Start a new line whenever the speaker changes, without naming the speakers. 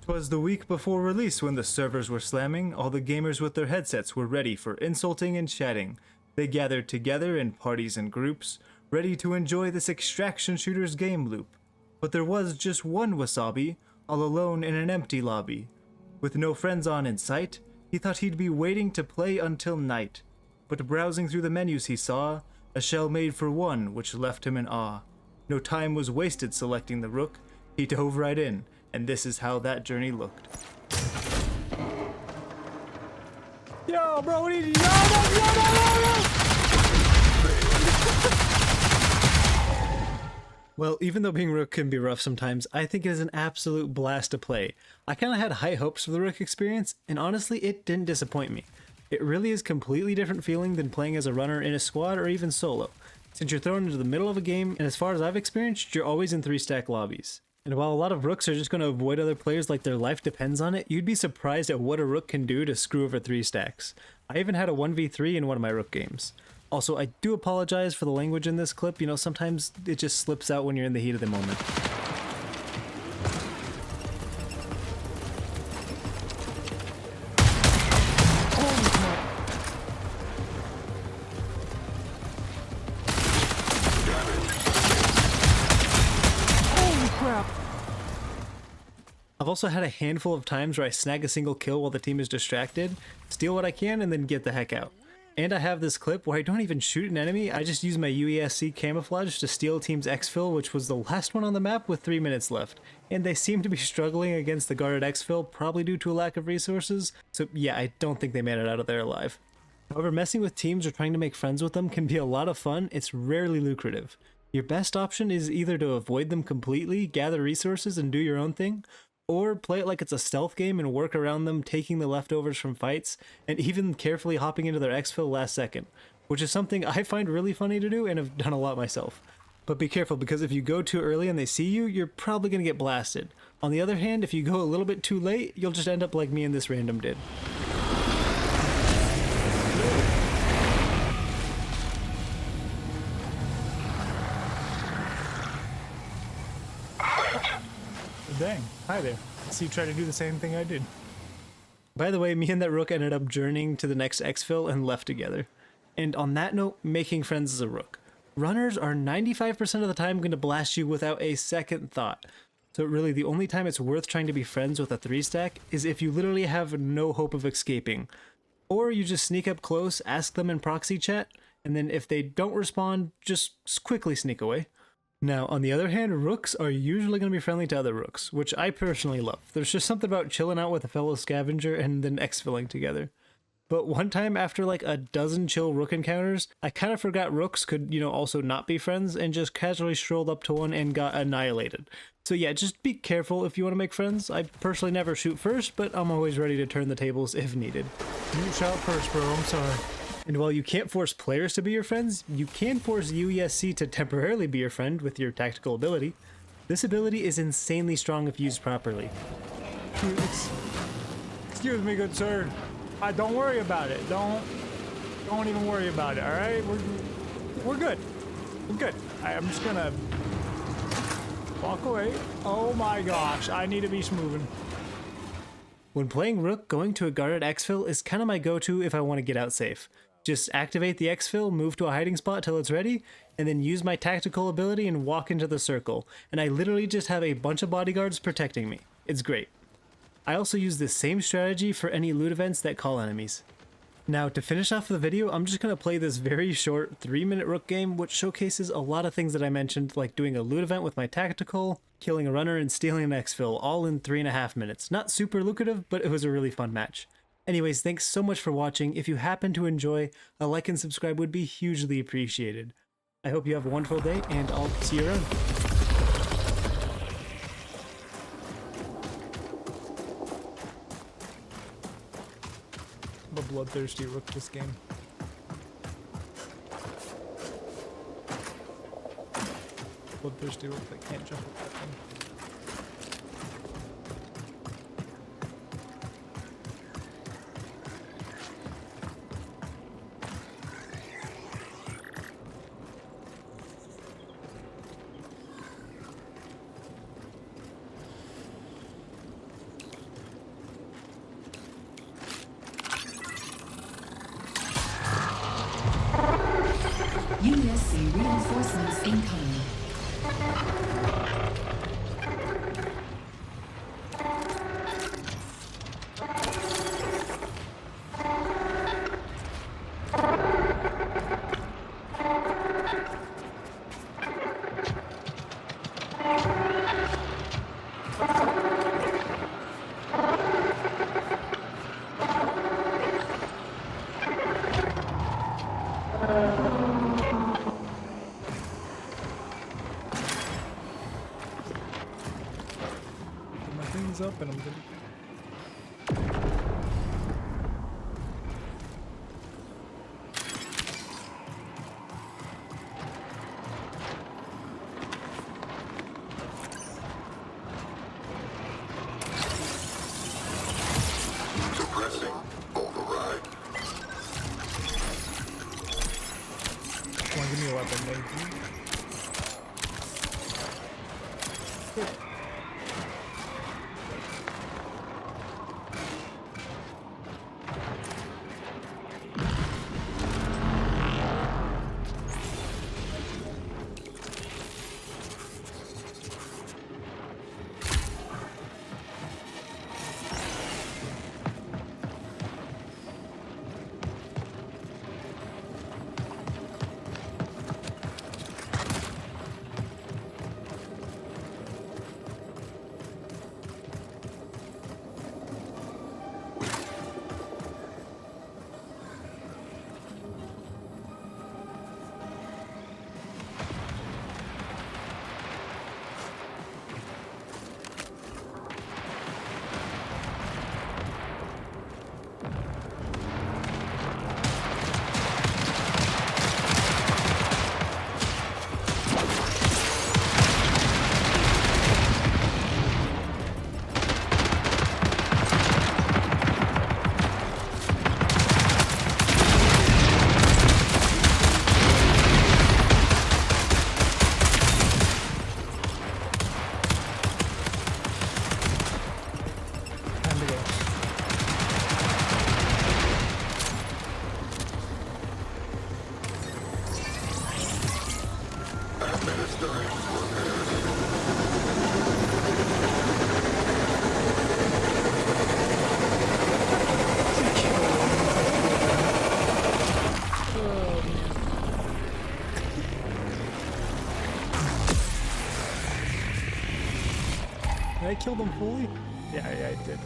'Twas the week before release when the servers were slamming, all the gamers with their headsets were ready for insulting and chatting. They gathered together in parties and groups, ready to enjoy this extraction shooter's game loop. But there was just one Wasabi, all alone in an empty lobby. With no friends on in sight, he thought he'd be waiting to play until night. But browsing through the menus he saw, a shell made for one which left him in awe. No time was wasted selecting the Rook, he dove right in, and this is how that journey looked.
Yo, bro, what are you? No!
Well, even though being Rook can be rough sometimes, I think it is an absolute blast to play. I kind of had high hopes for the Rook experience, and honestly, it didn't disappoint me. It really is completely different feeling than playing as a runner in a squad or even solo, since you're thrown into the middle of a game, and as far as I've experienced, you're always in 3-stack lobbies. And while a lot of Rooks are just going to avoid other players like their life depends on it, you'd be surprised at what a Rook can do to screw over 3 stacks. I even had a 1v3 in one of my Rook games. Also, I do apologize for the language in this clip, you know, sometimes it just slips out when you're in the heat of the moment.
Holy crap!
I've also had a handful of times where I snag a single kill while the team is distracted, steal what I can, and then get the heck out. And I have this clip where I don't even shoot an enemy, I just use my UESC camouflage to steal a team's exfil, which was the last one on the map with 3 minutes left. And they seem to be struggling against the guarded exfil, probably due to a lack of resources, so yeah, I don't think they made it out of there alive. However, messing with teams or trying to make friends with them can be a lot of fun, it's rarely lucrative. Your best option is either to avoid them completely, gather resources, and do your own thing, or play it like it's a stealth game and work around them, taking the leftovers from fights, and even carefully hopping into their exfil last second, which is something I find really funny to do and have done a lot myself. But be careful, because if you go too early and they see you, you're probably going to get blasted. On the other hand, if you go a little bit too late, you'll just end up like me and this random did.
Dang. Hi there. So you try to do the same thing I did.
By the way, me and that Rook ended up journeying to the next exfil and left together. And on that note, making friends as a Rook. Runners are 95% of the time going to blast you without a second thought. So really the only time it's worth trying to be friends with a 3-stack is if you literally have no hope of escaping. Or you just sneak up close, ask them in proxy chat, and then if they don't respond, just quickly sneak away. Now, on the other hand, Rooks are usually going to be friendly to other Rooks, which I personally love. There's just something about chilling out with a fellow scavenger and then exfilling together. But one time after like a dozen chill Rook encounters, I kind of forgot Rooks could, you know, also not be friends and just casually strolled up to one and got annihilated. So yeah, just be careful if you want to make friends. I personally never shoot first, but I'm always ready to turn the tables if needed.
You shot first, bro. I'm sorry.
And while you can't force players to be your friends, you can force UESC to temporarily be your friend with your tactical ability. This ability is insanely strong if used properly.
Excuse me, good sir. Don't worry about it. Don't even worry about it. All right, we're good. We're good. I'm just gonna walk away. Oh my gosh, I need to be smoothing.
When playing Rook, going to a guarded exfil is kind of my go-to if I want to get out safe. Just activate the exfil, move to a hiding spot till it's ready, and then use my tactical ability and walk into the circle. And I literally just have a bunch of bodyguards protecting me. It's great. I also use the same strategy for any loot events that call enemies. Now, to finish off the video, I'm just going to play this very short 3-minute Rook game, which showcases a lot of things that I mentioned, like doing a loot event with my tactical, killing a runner, and stealing an exfil, all in 3.5 minutes. Not super lucrative, but it was a really fun match. Anyways, thanks so much for watching. If you happen to enjoy, a like and subscribe would be hugely appreciated. I hope you have a wonderful day, and I'll see you around.
I'm a bloodthirsty Rook this game. Bloodthirsty Rook that can't jump with that thing.
Emergency reinforcements incoming.
My thing's up and I'm gonna.
Suppressing override.
Come on, give me a weapon, thank you. Time to go.
Administering repairs.
Did I kill them fully? Yeah, I did.